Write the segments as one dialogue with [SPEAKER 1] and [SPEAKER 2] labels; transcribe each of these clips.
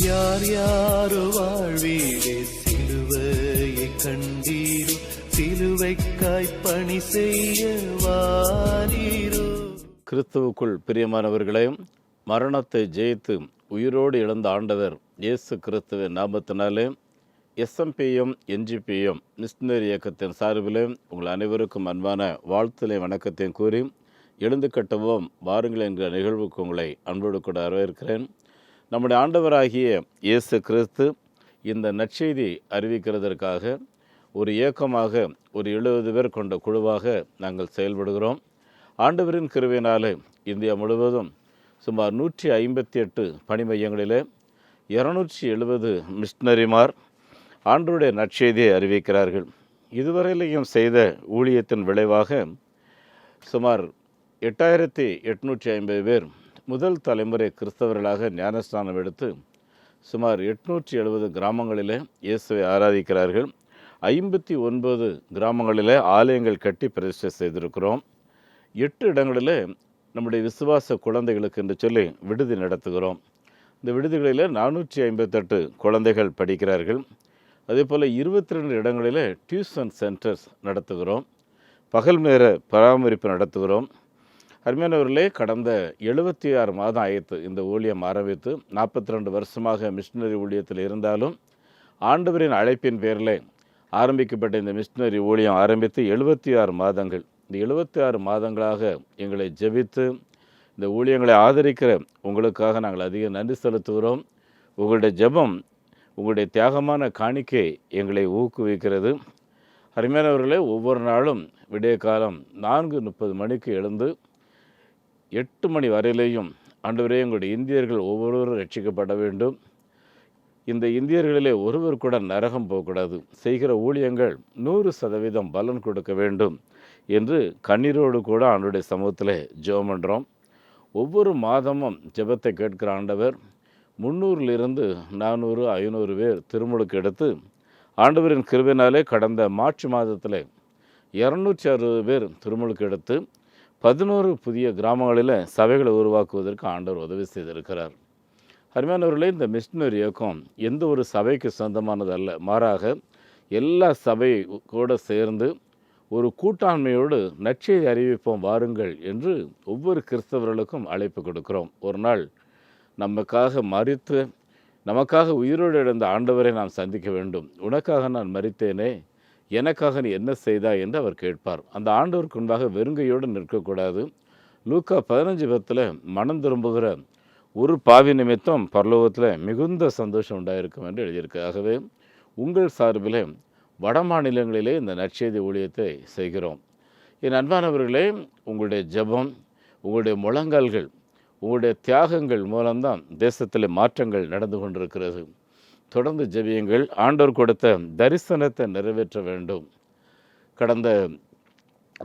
[SPEAKER 1] யார் யாரோ வாழ்வீரே சிலுவையை கண்டீரோ, சிலுவைக்காய் பணி செய்ய வாரீரோ.
[SPEAKER 2] கிறிஸ்துவுக்குள் பிரியமானவர்களே, மரணத்தை ஜெயித்து உயிரோடு இழந்த ஆண்டவர் இயேசு கிறிஸ்துவின் நாமத்தினாலே எஸ்எம்பிஎம் என்ஜிபிஎம் மிஷனரி இயக்கத்தின் சார்பில் உங்கள் அனைவருக்கும் அன்பான வாழ்த்துலை வணக்கத்தையும் கூறி, எழுந்து கட்டுவோம் வாருங்கள் என்கிற நிகழ்வுக்கு உங்களை அன்போடு கூட வரவேற்கிறேன். நம்முடைய ஆண்டவராகிய இயேசு கிறிஸ்து இந்த நற்செய்தி அறிவிக்கிறதற்காக ஒரு இயக்கமாக ஒரு 70 பேர் கொண்ட குழுவாக நாங்கள் செயல்படுகிறோம். ஆண்டவரின் கிருபையினாலே இந்தியா முழுவதும் சுமார் 158 பணி மையங்களிலே 270 மிஷனரிமார் ஆண்டவருடைய நற்செய்தியை அறிவிக்கிறார்கள். இதுவரையிலையும் செய்த ஊழியத்தின் விளைவாக சுமார் 8850 பேர் முதல் தலைமுறை கிறிஸ்தவர்களாக ஞானஸ்நானம் எடுத்து சுமார் 870 கிராமங்களிலே இயேசுவை ஆராதிக்கிறார்கள். 59 கிராமங்களிலே ஆலயங்கள் கட்டி பிரதிஷ்டை செய்திருக்கிறோம். 8 இடங்களிலே நம்முடைய விசுவாச குழந்தைகளுக்கு என்று சொல்லி விடுதி நடத்துகிறோம். இந்த விடுதிகளில் 458 குழந்தைகள் படிக்கிறார்கள். அதே போல் 22 இடங்களில் டியூஷன் சென்டர்ஸ் நடத்துகிறோம். பகல் நேர பராமரிப்பு நடத்துகிறோம். அருமையானவர்களே, கடந்த 76 மாதம் ஆயிடுத்து இந்த ஊழியம் ஆரம்பித்து. 42 வருஷமாக மிஷினரி ஊழியத்தில் இருந்தாலும் ஆண்டவரின் அழைப்பின் பேரில் ஆரம்பிக்கப்பட்ட இந்த மிஷினரி ஊழியம் ஆரம்பித்து 76 மாதங்கள். இந்த 76 மாதங்களாக எங்களை ஜெபித்து இந்த ஊழியங்களை ஆதரிக்கிற உங்களுக்காக நாங்கள் அதிக நன்றி செலுத்துகிறோம். உங்களுடைய ஜெபம், உங்களுடைய தியாகமான காணிக்கை எங்களை ஊக்குவிக்கிறது. அருமையானவர்களே, ஒவ்வொரு நாளும் விடிய காலம் 4:30 மணிக்கு எழுந்து 8 மணி வரையிலேயும் ஆண்டவரே, எங்களுடைய இந்தியர்கள் ஒவ்வொருவரும் ரட்சிக்கப்பட வேண்டும், இந்த இந்தியர்களிலே ஒருவர் கூட நரகம் போகக்கூடாது, செய்கிற ஊழியங்கள் 100% பலன் கொடுக்க வேண்டும் என்று கண்ணீரோடு கூட ஆண்டவருடைய சமூகத்தில் ஜெபம் பண்ணுறோம். ஒவ்வொரு மாதமும் ஜெபத்தை கேட்கிற ஆண்டவர் 300 400 500 பேர் திருமுழுக்கு எடுத்து ஆண்டவரின் கிருபையினாலே கடந்த மார்ச் மாதத்தில் 260 பேர் திருமுழுக்கு எடுத்து 11 புதிய கிராமங்களில் சபைகளை உருவாக்குவதற்கு ஆண்டவர் உதவி செய்திருக்கிறார். அருமையானவர்களே, இந்த மிஷனரி இயக்கம் எந்த ஒரு சபைக்கு சொந்தமானதல்ல, மாறாக எல்லா சபை கூட சேர்ந்து ஒரு கூட்டாண்மையோடு நற்செய்தி அறிவிப்போம் வாருங்கள் என்று ஒவ்வொரு கிறிஸ்தவர்களுக்கும் அழைப்பு கொடுக்கிறோம். ஒரு நாள் நமக்காக மரித்து நமக்காக உயிரோடு எழுந்த ஆண்டவரை நாம் சந்திக்க வேண்டும். உனக்காக நான் மரித்தேனே, எனக்காக நீ என்ன செய்தாய் என்று அவர் கேட்பார். அந்த ஆண்டவருக்கு முன்பாக வெறுங்கையோடு நிற்கக்கூடாது. லூக்கா 15:10 மனம் திரும்புகிற ஒரு பாவி நிமித்தம் பரலோகத்தில் மிகுந்த சந்தோஷம் உண்டாயிருக்கும் என்று எழுதியிருக்கு. ஆகவே உங்கள் சார்பில் வட மாநிலங்களிலே இந்த நற்செய்தி ஊழியத்தை செய்கிறோம். என் அன்பானவர்களே, உங்களுடைய ஜெபம், உங்களுடைய முழங்கால்கள், உங்களுடைய தியாகங்கள் மூலம்தான் தேசத்தில் மாற்றங்கள் நடந்து கொண்டிருக்கிறது. தொடர்ந்து ஜெபியுங்கள். ஆண்டவர் கொடுத்த தரிசனத்தை நிறைவேற்ற வேண்டும். கடந்த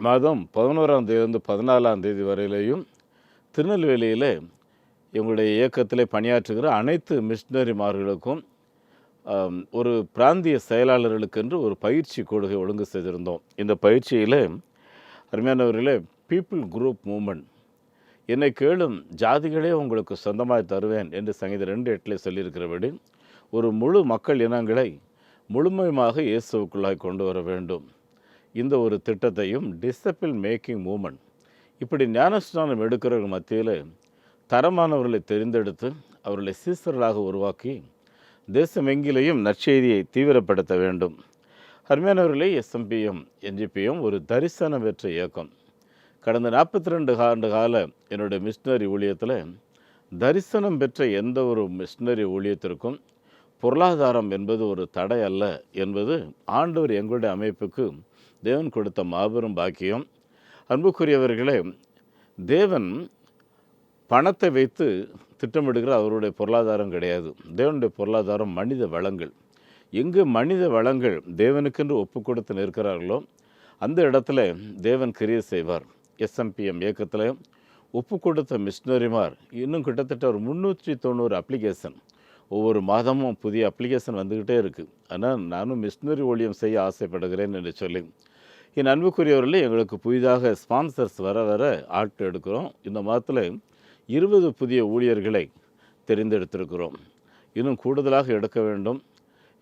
[SPEAKER 2] மாதம் 11ஆம் தேதியிலிருந்து 14ஆம் தேதி வரையிலேயும் திருநெல்வேலியில் எங்களுடைய இயக்கத்தில் பணியாற்றுகிற அனைத்து மிஷனரிமார்களுக்கும் ஒரு பிராந்திய செயலாளர்களுக்கென்று ஒரு பயிற்சி கொடுகை ஒழுங்கு செய்திருந்தோம். இந்த பயிற்சியில் அருமையானவர்களே, பீப்புள் குரூப் மூமெண்ட், என்னை கேளும் ஜாதிகளே உங்களுக்கு சொந்தமாக தருவேன் என்று சங்கீதம் 2:8 சொல்லியிருக்கிறபடி ஒரு முழு மக்கள் இனங்களை முழுமையாக இயேசுவுக்குள்ளாய் கொண்டு வர வேண்டும். இந்த ஒரு திட்டத்தையும் டிசிபிள் மேக்கிங் மூமெண்ட், இப்படி ஞானஸ்நானம் எடுக்கிறவர்கள் மத்தியில் தரமானவர்களை தெரிந்தெடுத்து அவர்களை சீசர்களாக உருவாக்கி தேசமெங்கிலையும் நற்செய்தியை தீவிரப்படுத்த வேண்டும். அருமையானவர்களே, எஸ்எம்பிஎம் என்ஜிபிஎம் ஒரு தரிசனம் பெற்ற இயக்கம். கடந்த 42 ஆண்டு கால என்னுடைய மிஷனரி ஊழியத்தில் தரிசனம் பெற்ற எந்த ஒரு மிஷனரி ஊழியத்திற்கும் பொருளாதாரம் என்பது ஒரு தடை அல்ல என்பது ஆண்டவர் எங்களுடைய அமைப்புக்கு தேவன் கொடுத்த மாபெரும் பாக்கியம். அன்புக்குரியவர்களே, தேவன் பணத்தை வைத்து திட்டமிடுகிற அவருடைய பொருளாதாரம் கிடையாது. தேவனுடைய பொருளாதாரம் மனித வளங்கள். எங்கு மனித வளங்கள் தேவனுக்கென்று ஒப்பு கொடுத்து நிற்கிறார்களோ அந்த இடத்துல தேவன் கிரியை செய்வார். எஸ்எம்பிஎம் இயக்கத்தில் ஒப்பு கொடுத்த மிஷனரிமார் இன்னும் கிட்டத்தட்ட ஒரு 390 அப்ளிகேஷன், ஒவ்வொரு மாதமும் புதிய அப்ளிகேஷன் வந்துக்கிட்டே இருக்குது. ஆனால் நானும் மிஷனரி ஊழியம் செய்ய ஆசைப்படுகிறேன் என்று சொல்லி என் அன்புக்குரியவர்களே, எங்களுக்கு புதிதாக ஸ்பான்சர்ஸ் வர வர ஆட்கள் எடுக்கிறோம். இந்த மாதத்தில் 20 புதிய ஊழியர்களை தெரிந்தெடுத்திருக்கிறோம். இன்னும் கூடுதலாக எடுக்க வேண்டும்.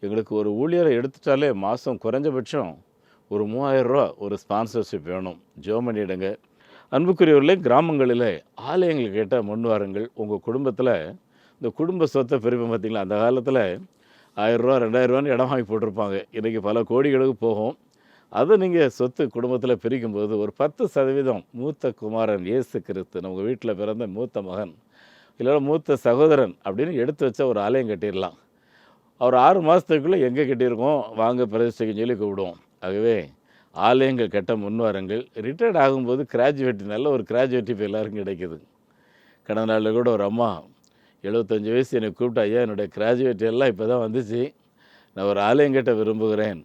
[SPEAKER 2] எங்களுக்கு ஒரு ஊழியரை எடுத்துட்டாலே மாதம் குறைஞ்சபட்சம் ஒரு 3000 ரூபா ஒரு ஸ்பான்சர்ஷிப் வேணும். ஜெபம் பண்ணிடுங்க. அன்புக்குரியவர்களே, கிராமங்களிலே ஆலயங்கள் கேட்டால் முன் வாருங்கள். உங்கள் குடும்பத்தில் இந்த குடும்ப சொத்தை பிரிப்போம் பார்த்தீங்களா, அந்த காலத்தில் 1000 ரூபா 2000 ரூபான்னு இடம் வாங்கி போட்டிருப்பாங்க. இன்றைக்கி பல கோடிகளுக்கு போகும். அதை நீங்கள் சொத்து குடும்பத்தில் பிரிக்கும்போது ஒரு 10% மூத்த குமாரன் இயேசு கிறிஸ்து, நம்ம வீட்டில் பிறந்த மூத்த மகன் இல்லைன்னா மூத்த சகோதரன் அப்படின்னு எடுத்து வச்சா ஒரு ஆலயம் கட்டிடலாம். அவர் 6 மாதத்துக்குள்ளே எங்கே கட்டியிருக்கோம் வாங்க பிரதிஷ்டைக்குன்னு சொல்லி கூப்பிடுவோம். ஆகவே ஆலயங்கள் கட்ட முன்வாருங்கள். ரிட்டையர்ட் ஆகும்போது கிராஜுவேட்டி, நல்ல ஒரு கிராஜுவேட்டி இப்போ எல்லாருக்கும் கிடைக்குது. கடந்த நாளில் கூட ஒரு அம்மா 75 வயசு என்னை கூப்பிட்டு, ஐயா என்னுடைய கிராஜுவேட்டி எல்லாம் இப்போ தான் வந்துச்சு, நான் ஒரு ஆலயம் கட்ட விரும்புகிறேன்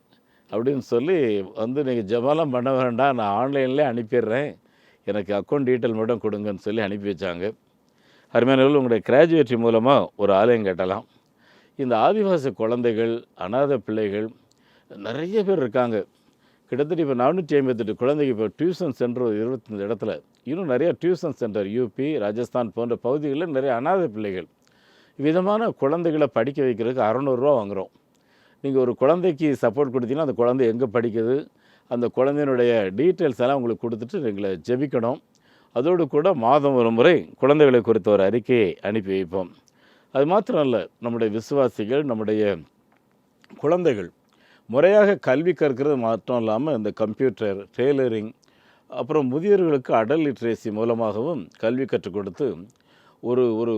[SPEAKER 2] அப்படின்னு சொல்லி வந்து, நீங்கள் ஜெபம்லாம் பண்ண வேண்டாம், நான் ஆன்லைன்லேயே அனுப்பிடுறேன், எனக்கு அக்கௌண்ட் டீட்டெயில் மட்டும் கொடுங்கன்னு சொல்லி அனுப்பி வச்சாங்க. அருமையானவர்கள், உங்களுடைய கிராஜுவேட்டி மூலமாக ஒரு ஆலயம் கட்டலாம். இந்த ஆதிவாசி குழந்தைகள், அநாதை பிள்ளைகள் நிறைய பேர் இருக்காங்க. கிட்டத்தட்ட இப்போ 458 குழந்தைங்க இப்போ டியூஷன் சென்டர் 25 இடத்துல, இன்னும் நிறைய டியூஷன் சென்டர் யூபி, ராஜஸ்தான் போன்ற பகுதிகளில் நிறைய அநாதை பிள்ளைகள். விதமான குழந்தைகளை படிக்க வைக்கிறதுக்கு 600 ரூபா வாங்குகிறோம். நீங்கள் ஒரு குழந்தைக்கு சப்போர்ட் கொடுத்தீங்கன்னா அந்த குழந்தை எங்கே படிக்குது, அந்த குழந்தையினுடைய டீட்டெயில்ஸ் எல்லாம் உங்களுக்கு கொடுத்துட்டு எங்களை ஜெபிக்கணும். அதோடு கூட மாதம் ஒரு முறை குழந்தைகளை குறித்த ஒரு அறிக்கையை அனுப்பி வைப்போம். அது மாத்திரம் அல்ல, நம்முடைய விசுவாசிகள், நம்முடைய குழந்தைகள் முறையாக கல்வி கற்கிறது மட்டும் இல்லாமல் இந்த கம்ப்யூட்டர், டெய்லரிங், அப்புறம் முதியோர்களுக்கு அடல் லிட்ரேசி மூலமாகவும் கல்வி கற்றுக் கொடுத்து ஒரு ஒரு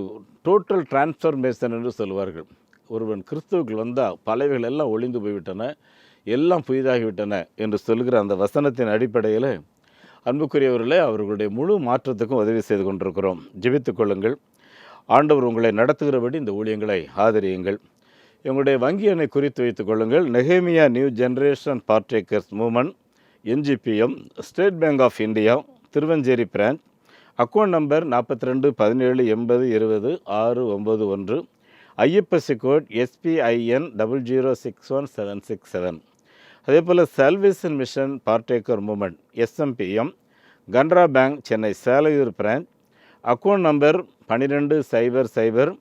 [SPEAKER 2] டோட்டல் டிரான்ஸ்ஃபர்மேஷன் என்று சொல்வார்கள். ஒருவன் கிறிஸ்துவுக்குள் வந்தால் பழையவைகள் எல்லாம் ஒளிந்து போய்விட்டன, எல்லாம் புதிதாகிவிட்டன என்று சொல்கிற அந்த வசனத்தின் அடிப்படையில் அன்புக்குரியவர்களே, அவர்களுடைய முழு மாற்றத்துக்கும் உதவி செய்து கொண்டிருக்கிறோம். ஜெபித்துக் கொள்ளுங்கள். ஆண்டவர் உங்களை நடத்துகிறபடி இந்த ஊழியங்களை ஆதரியுங்கள். எங்களுடைய வங்கி எண்ணை குறித்து வைத்துக் கொள்ளுங்கள். Nehemiah New Generation Partakers Movement, NGPM, State Bank of India, Thiruvancheri branch. Account number 42 17 80 20 691. IFSC code SPIN 0061767. அதே போல் Salvation Mission Partaker Movement SMPM, Canara Bank, Chennai Selaiyur branch. Account number 12 00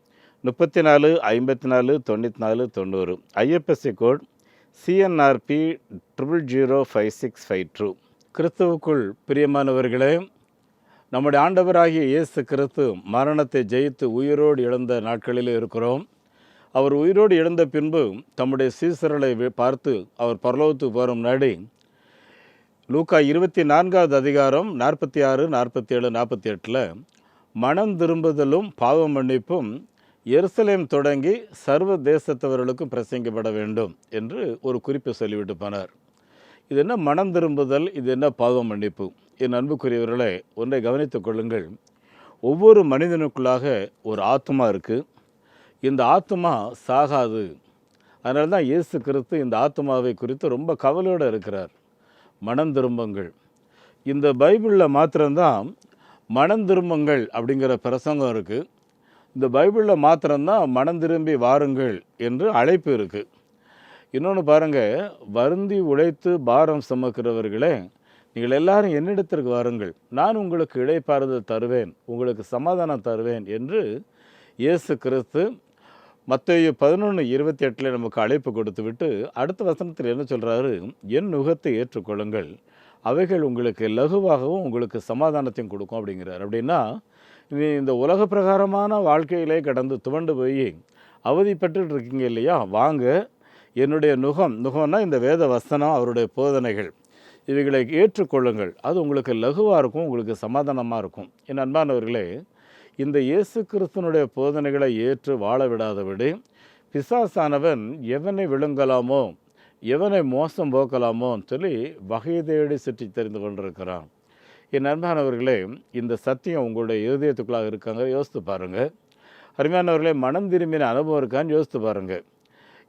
[SPEAKER 2] 34 54 94 90. IFSC code CNRP 005652. கிறிஸ்துவுக்குள் பிரியமானவர்களே, நம்முடைய ஆண்டவராகிய இயேசு கிறிஸ்து மரணத்தை ஜெயித்து உயிரோடு எழுந்த நாட்களில் இருக்கிறோம். அவர் உயிரோடு எழுந்த பின்பு தம்முடைய சீசர்களை பார்த்து அவர் பரலோகத்துக்கு போகிற முன்னாடி லூக்கா 24வது அதிகாரம் 46, 47, 48 மனம் திரும்புதலும் பாவ மன்னிப்பும் எருசலேம் தொடங்கி சர்வ தேசத்தவர்களுக்கும் பிரசங்கிக்கப்பட வேண்டும் என்று ஒரு குறிப்பு சொல்லிவிட்டு போனார். இது என்ன மனம் திரும்புதல், இது என்ன பாவ மன்னிப்பு? என் அன்புக்குரியவர்களே, ஒன்றை கவனித்துக் கொள்ளுங்கள். ஒவ்வொரு மனிதனுக்குள்ளாக ஒரு ஆத்மா இருக்குது. இந்த ஆத்மா சாகாது. அதனால தான் இயேசு கிறிஸ்து இந்த ஆத்மாவை குறித்து ரொம்ப கவலையோடு இருக்கிறார். மனம் திரும்புங்கள். இந்த பைபிளில் மாத்திரம்தான் மனம் திரும்புங்கள் அப்படிங்கிற பிரசங்கம் இருக்குது. இந்த பைபிளில் மாத்திரம்தான் மனம் திரும்பி வாருங்கள் என்று அழைப்பு இருக்குது. இன்னொன்று பாருங்கள், வருந்தி உழைத்து பாரம் சுமக்கிறவர்களே, நீங்கள் எல்லாரும் என்னிடத்திற்கு வாருங்கள், நான் உங்களுக்கு இளைப்பாறுதல் தருவேன், உங்களுக்கு சமாதானம் தருவேன் என்று இயேசு கிறிஸ்து மத்தேயு 11:28 நமக்கு அழைப்பு கொடுத்து விட்டு அடுத்த வசனத்தில் என்ன சொல்கிறாரு? என் நுகத்தை ஏற்றுக்கொள்ளுங்கள், அவைகள் உங்களுக்கு லகுவாகவும் உங்களுக்கு சமாதானத்தையும் கொடுக்கும் அப்படிங்கிறார். அப்படின்னா, நீ இந்த உலக பிரகாரமான வாழ்க்கையிலே கடந்து துவண்டு போய் அவதிப்பட்டு இருக்கீங்க இல்லையா, வாங்க என்னுடைய நுகம்னா இந்த வேத வசனம், அவருடைய போதனைகள், இவைகளை ஏற்றுக்கொள்ளுங்கள். அது உங்களுக்கு லகுவாக இருக்கும், உங்களுக்கு சமாதானமாக இருக்கும். என் அன்பானவர்களே, இந்த இயேசு கிறிஸ்துனுடைய போதனைகளை ஏற்று வாழ விடாதபடி பிசாசானவன் எவனை விழுங்கலாமோ, எவனை மோசம் போக்கலாமோன்னு சொல்லி வகை தேடி சுற்றி தெரிந்து கொண்டிருக்கிறான். என் அன்பானவர்களே, இந்த சத்தியம் உங்களுடைய இருதயத்துக்குள்ளாக இருக்காங்க, யோசித்து பாருங்கள். அருமையானவர்களே, மனம் திரும்பின அனுபவம் இருக்கான்னு யோசித்து பாருங்கள்.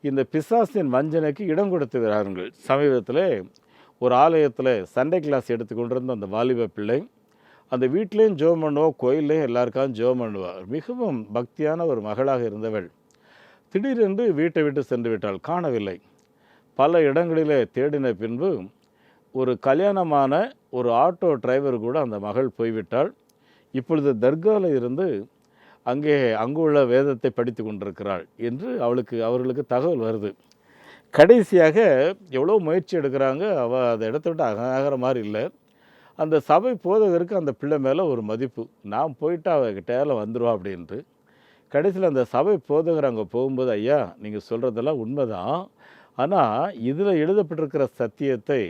[SPEAKER 2] இந்த பிசாசின் வஞ்சனைக்கு இடம் கொடுத்துகிறார்கள். சமீபத்தில் ஒரு ஆலயத்தில் சண்டே கிளாஸ் எடுத்துக்கொண்டிருந்த அந்த வாலிப பிள்ளை அந்த வீட்லேயும் ஜெபம் பண்ணுவோம், கோயிலையும் எல்லாருக்காகவும் ஜெபம் பண்ணுவாள். மிகவும் பக்தியான ஒரு மகளாக இருந்தவள் திடீரென்று வீட்டை விட்டு சென்று விட்டாள், காணவில்லை. பல இடங்களிலே தேடின பின்பு ஒரு கல்யாணமான ஒரு ஆட்டோ டிரைவர் கூட அந்த மகள் போய்விட்டாள். இப்பொழுது தர்காவில் இருந்து அங்கே அங்குள்ள வேதத்தை படித்து கொண்டிருக்கிறாள் என்று அவர்களுக்கு தகவல் வருது. கடைசியாக எவ்வளோ முயற்சி எடுக்கிறாங்க, அவள் அந்த இடத்த விட்டு அகன்ற மாதிரி இல்லை. அந்த சபை போதகருக்கு அந்த பிள்ளை மேலே ஒரு மதிப்பு, நான் போயிட்டு அவகிட்ட வந்துடுவா அப்படின்ட்டு. கடைசியில் அந்த சபை போதகர் அங்கே போகும்போது, ஐயா நீங்கள் சொல்கிறதெல்லாம் உண்மைதான், ஆனால் இதில் எழுதப்பட்டிருக்கிற சத்தியத்தை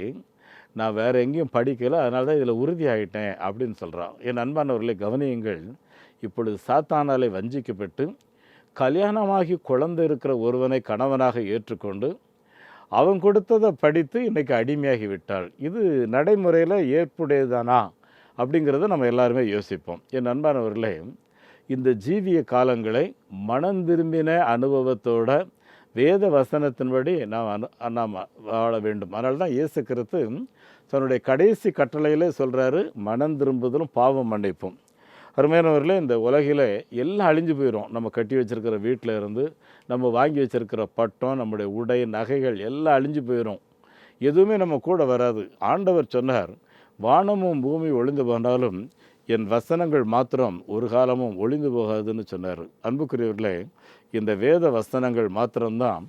[SPEAKER 2] நான் வேறு எங்கேயும் படிக்கலை, அதனால தான் இதில் உறுதியாகிட்டேன் அப்படின்னு சொல்கிறான். என் அன்பானவர்களை கவனியுங்கள், இப்பொழுது சாத்தானாலே வஞ்சிக்கப்பட்டு கல்யாணமாகி குழந்தை இருக்கிற ஒருவனை கணவனாக ஏற்றுக்கொண்டு அவன் கொடுத்ததை படித்து இன்றைக்கி அடிமையாகி விட்டாள். இது நடைமுறையில் ஏற்புடையதானா அப்படிங்கிறத நம்ம எல்லாருமே யோசிப்போம். என் அன்பானவர்களே, இந்த ஜீவிய காலங்களை மனம் திரும்பின அனுபவத்தோட வேத வசனத்தின்படி நாம் வாழ வேண்டும். அதனால தான் இயேசு கிறிஸ்து தன்னுடைய கடைசி கட்டளையிலே சொல்கிறாரு, மனம் திரும்புதலும் பாவம் மன்னிப்பும். அருமையானவர்களே, இந்த உலகில் எல்லாம் அழிஞ்சு போயிடும். நம்ம கட்டி வச்சுருக்கிற வீட்டில் இருந்து, நம்ம வாங்கி வச்சுருக்கிற பட்டம், நம்முடைய உடை, நகைகள் எல்லாம் அழிஞ்சு போயிடும். எதுவுமே நம்ம கூட வராது. ஆண்டவர் சொன்னார், வானமும் பூமி ஒளிந்து போனாலும் என் வசனங்கள் மாத்திரம் ஒரு காலமும் ஒளிந்து போகாதுன்னு சொன்னார். அன்புக்குரியவர்களே, இந்த வேத வசனங்கள் மாத்திரம்தான்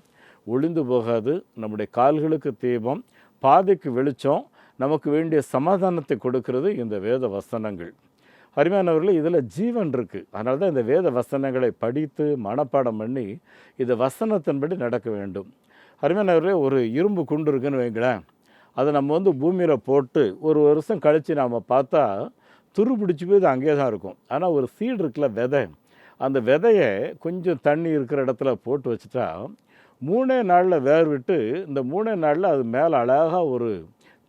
[SPEAKER 2] ஒளிந்து போகாது. நம்முடைய கால்களுக்கு தீபம், பாதைக்கு வெளிச்சம், நமக்கு வேண்டிய சமாதானத்தை கொடுக்கிறது இந்த வேத வசனங்கள். அருமையானவர்களே, இதில் ஜீவன் இருக்குது. அதனால தான் இந்த வேத வசனங்களை படித்து மனப்பாடம் பண்ணி இந்த வசனத்தின்படி நடக்க வேண்டும். அருமையானவர்களே, ஒரு இரும்பு குண்டு இருக்குன்னு வைங்களேன், அதை நம்ம பூமியில் போட்டு ஒரு வருஷம் கழித்து நாம் பார்த்தா துரு பிடிச்சி போய் அங்கேயே தான் இருக்கும். ஆனால் ஒரு சீடு இருக்குல்ல, விதை, அந்த விதையை கொஞ்சம் தண்ணி இருக்கிற இடத்துல போட்டு வச்சுட்டா 3 நாளில் வேர் விட்டு, இந்த 3 நாளில் அது மேலே அழகாக ஒரு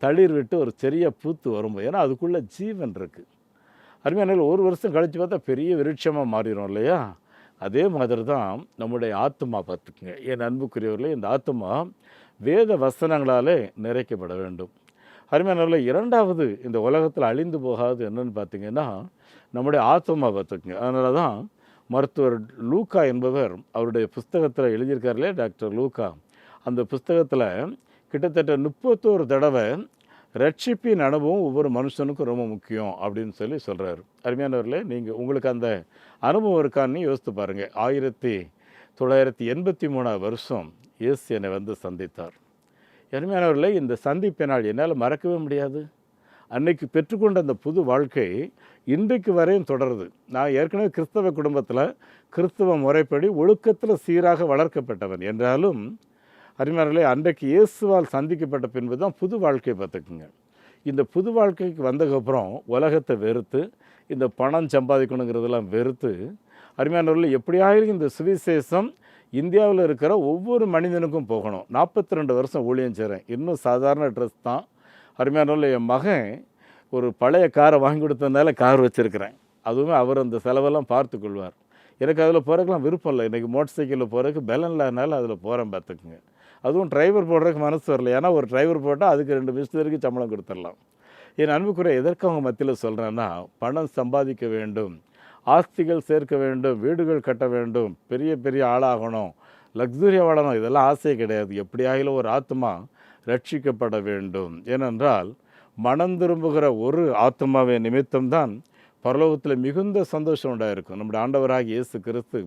[SPEAKER 2] தளிர் விட்டு ஒரு செடியை பூத்து வரும்போது, ஏன்னா அதுக்குள்ளே ஜீவன் இருக்குது. அருமையான ஒரு வருஷம் கழித்து பார்த்தா பெரிய விருட்சமாக மாறிடும் இல்லையா? அதே மாதிரி தான் நம்முடைய ஆத்மா. பார்த்துக்குங்க என் அன்புக்குரியவர்களே, இந்த ஆத்மா வேத வசனங்களாலே நிறைக்கப்பட வேண்டும். அருமையானவர்களே, இரண்டாவது இந்த உலகத்தில் அழிந்து போகாது என்னன்னு பார்த்தீங்கன்னா நம்முடைய ஆத்மா. பார்த்துக்குங்க. அதனால தான் மருத்துவர் லூக்கா என்பவர் அவருடைய புஸ்தகத்தில் எழுதியிருக்காருலே, டாக்டர் லூக்கா, அந்த புஸ்தகத்தில் கிட்டத்தட்ட 31 தடவை ரட்சிப்பின் அனுபவம் ஒவ்வொரு மனுஷனுக்கும் ரொம்ப முக்கியம் அப்படின்னு சொல்கிறாரு. அருமையானவர்களே, உங்களுக்கு அந்த அனுபவம் இருக்கான்னு யோசித்து பாருங்கள். 1983 வருஷம் இயேசு என்னை சந்தித்தார். அருமையானவர்களே, இந்த சந்திப்பை நாள் என்னால் மறக்கவே முடியாது. அன்னைக்கு பெற்றுக்கொண்ட அந்த புது வாழ்க்கை இன்றைக்கு வரையும் தொடருது. நான் ஏற்கனவே கிறிஸ்தவ குடும்பத்தில் கிறிஸ்தவ முறைப்படி ஒழுக்கத்தில் சீராக வளர்க்கப்பட்டவன் என்றாலும், அருமையானவர்களே, அன்றைக்கு இயேசுவால் சந்திக்கப்பட்ட பின்பு தான் புது வாழ்க்கையை பார்த்துக்குங்க. இந்த புது வாழ்க்கைக்கு வந்ததுக்கப்புறம் உலகத்தை வெறுத்து, இந்த பணம் சம்பாதிக்கணுங்கிறதெல்லாம் வெறுத்து, அருமையானவர்களே, எப்படியாவது இந்த சுவிசேஷம் இந்தியாவில் இருக்கிற ஒவ்வொரு மனிதனுக்கும் போகணும். 42 வருஷம் ஊழியம் செய்கிறேன். இன்னும் சாதாரண ட்ரெஸ் தான். அருமையானவர்களே, என் மகன் ஒரு பழைய காரை வாங்கி கொடுத்ததுனால கார் வச்சுருக்கிறேன். அதுவுமே அவர் அந்த செலவெல்லாம் பார்த்து கொள்வார். எனக்கு அதில் போகிறதுக்கெலாம் விருப்பம் இல்லை. இன்றைக்கி மோட்டர் சைக்கிளில் போகிறதுக்கு பலன் இல்லாதனால அதில் போகிறேன். பார்த்துக்குங்க. அதுவும் டிரைவர் போடுறதுக்கு மனசு வரல. ஏன்னா ஒரு டிரைவர் போட்டால் அதுக்கு 2 மிஸ்டருக்கு சம்பளம் கொடுத்துடலாம். என் அன்புக்குரிய எதற்கு அவங்க மத்தியில் சொல்கிறேன்னா, பணம் சம்பாதிக்க வேண்டும், ஆஸ்திகள் சேர்க்க வேண்டும், வீடுகள் கட்ட வேண்டும், பெரிய பெரிய ஆளாகணும், லக்ஸுரியாக வாழணும், இதெல்லாம் ஆசையே கிடையாது. எப்படியாகிலும் ஒரு ஆத்மா ரட்சிக்கப்பட வேண்டும். ஏனென்றால் மனம் திரும்புகிற ஒரு ஆத்மாவை நிமித்தம்தான் பரலோகத்தில் மிகுந்த சந்தோஷம் உண்டாயிருக்கும். நம்முடைய ஆண்டவராகிய இயேசு கிறிஸ்து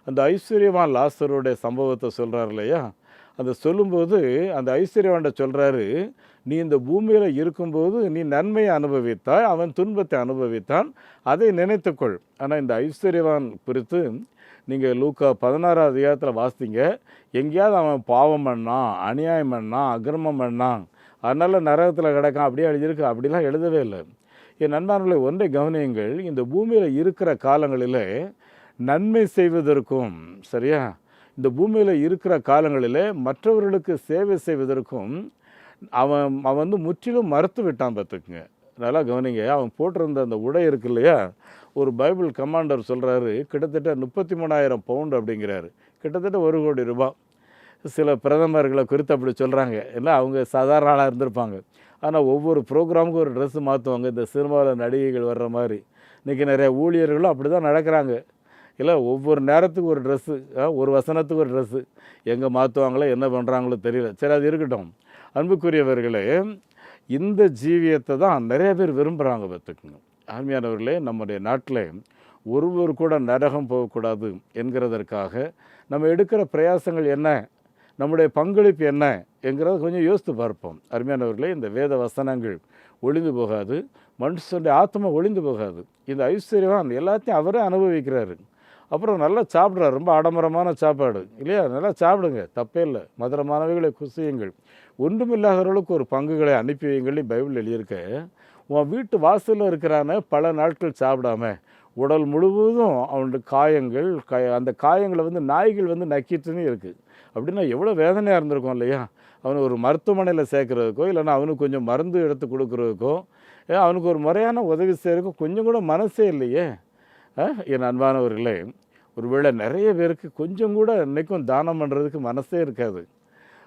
[SPEAKER 2] அந்த ஐஸ்வர்யவான் லாசருடைய சம்பவத்தை சொல்கிறார் இல்லையா? அதை சொல்லும்போது அந்த ஐஸ்வர்யவான்ட சொல்கிறாரு, நீ இந்த பூமியில் இருக்கும்போது நீ நன்மையை அனுபவித்தாய், அவன் துன்பத்தை அனுபவித்தான், அதை நினைத்துக்கொள். ஆனால் இந்த ஐஸ்வர்யவான் குறித்து நீங்கள் லூக்கா 16 அதிகாரத்தில் வாசித்தீங்க. எங்கேயாவது அவன் பாவம் பண்ணான், அநியாயம் பண்ணான், அக்கிரமம் பண்ணான், அதனால் நரகத்தில் கிடக்கான் அப்படியே எழுதியிருக்கு. அப்படிலாம் எழுதவே இல்லை. என் நண்பர்களை ஒன்றை கவனியுங்கள். இந்த பூமியில் இருக்கிற காலங்களில் நன்மை செய்வதற்கும், சரியா, இந்த பூமியில் இருக்கிற காலங்களில் மற்றவர்களுக்கு சேவை செய்வதற்கும் அவன் முற்றிலும் மறுத்து விட்டான். பார்த்துக்குங்க, நல்லா கவனிங்க. அவன் போட்டிருந்த அந்த உடை இருக்கு இல்லையா, ஒரு பைபிள் கமாண்டர் சொல்கிறாரு, கிட்டத்தட்ட 33,000 பவுண்டு அப்படிங்கிறாரு, கிட்டத்தட்ட 1 கோடி ரூபாய். சில பிரதமர்களை குறித்து அப்படி சொல்கிறாங்க. இல்லை, அவங்க சாதாரண ஆளாக இருந்திருப்பாங்க. ஆனால் ஒவ்வொரு ப்ரோக்ராமுக்கும் ஒரு ட்ரெஸ்ஸு மாற்றுவாங்க. இந்த சினிமாவில் நடிகைகள் வர்ற மாதிரி இன்றைக்கி நிறைய ஊழியர்களும் அப்படி தான் நடக்கிறாங்க. இல்லை, ஒவ்வொரு நேரத்துக்கு ஒரு ட்ரெஸ்ஸு, ஒரு வசனத்துக்கு ஒரு ட்ரெஸ்ஸு. எங்கே மாற்றுவாங்களோ என்ன பண்ணுறாங்களோ தெரியல. சரி, அது இருக்கட்டும். அன்புக்குரியவர்களே, இந்த ஜீவியத்தை தான் நிறைய பேர் விரும்புகிறாங்க. பார்த்துக்குங்க. ஆர்மையானவர்களே, நம்முடைய நாட்டில் ஒருவர் கூட நரகம் போகக்கூடாது என்கிறதற்காக நம்ம எடுக்கிற பிரயாசங்கள் என்ன, நம்முடைய பங்களிப்பு என்ன என்கிறத கொஞ்சம் யோசித்து பார்ப்போம். அருமையானவர்களே, இந்த வேத வசனங்கள் ஒளிந்து போகாது, மனுஷனுடைய ஆத்மா ஒளிந்து போகாது. இந்த ஐஸ்வர்யவான் எல்லாத்தையும் அவரே அனுபவிக்கிறாரு. அப்புறம் நல்லா சாப்பிட்றாரு, ரொம்ப ஆடம்பரமான சாப்பாடு இல்லையா, நல்லா சாப்பிடுங்க, தப்பே இல்லை, மதுரமானவைகளை குசியுங்கள், ஒன்றுமில்லாதவர்களுக்கு ஒரு பங்குகளை அனுப்பி வைங்கள்னு பைபிள் எழுதியிருக்க. உன் வீட்டு வாசலில் இருக்கிறான பல நாட்கள் சாப்பிடாம உடல் முழுவதும் அவனுடைய காயங்கள், அந்த காயங்களை நாய்கள் நக்கிட்டுன்னு இருக்குது. அப்படின்னா எவ்வளோ வேதனையாக இருந்திருக்கும் இல்லையா. அவனை ஒரு மருத்துவமனையில் சேர்க்குறதுக்கோ, இல்லைன்னா அவனுக்கு கொஞ்சம் மருந்து எடுத்து கொடுக்குறதுக்கோ, அவனுக்கு ஒரு முறையான உதவி செய்கிறதுக்கோ கொஞ்சம் கூட மனசே இல்லையே. என் அன்பானவர்களே, ஒருவேளை நிறைய பேருக்கு கொஞ்சம் கூட இன்றைக்கும் தானம் பண்ணுறதுக்கு மனசே இருக்காது.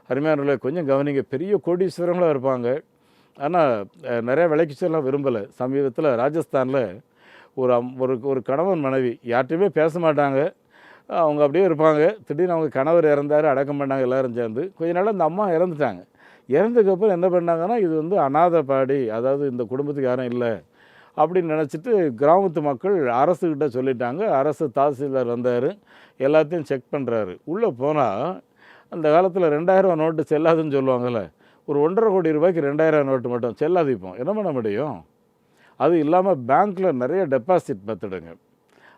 [SPEAKER 2] அருமையானவர்களே, கொஞ்சம் கவனிங்க. பெரிய கோடீஸ்வரங்களாக இருப்பாங்க, ஆனால் நிறைய விலைக்கு செல்லாம் விரும்பலை. சமீபத்தில் ராஜஸ்தானில் ஒரு கணவன் மனைவி யார்கிட்டையுமே பேச மாட்டாங்க, அவங்க அப்படியே இருப்பாங்க. திடீர்னு அவங்க கணவர் இறந்தார், அடக்கம் பண்ணாங்க எல்லோரும் சேர்ந்து. கொஞ்ச நாள் அந்த அம்மா இறந்துட்டாங்க. இறந்ததுக்கப்புறம் என்ன பண்ணாங்கன்னா, இது அனாதை பாடி, அதாவது இந்த குடும்பத்துக்கு யாரும் இல்லை அப்படின்னு நினச்சிட்டு கிராமத்து மக்கள் அரசுக்கிட்ட சொல்லிட்டாங்க. அரசு தாசில்தார் வந்தார், எல்லாத்தையும் செக் பண்ணுறாரு. உள்ளே போனால் அந்த காலத்தில் 2000 நோட்டு செல்லாதுன்னு சொல்லுவாங்கள்ல, ஒரு 1.5 கோடி ரூபாய்க்கு 2000 நோட்டு மட்டும் செல்லாது. இப்போ என்ன பண்ண முடியும்? அது இல்லாமல் பேங்க்கில் நிறைய டெபாசிட் பார்த்துடுங்க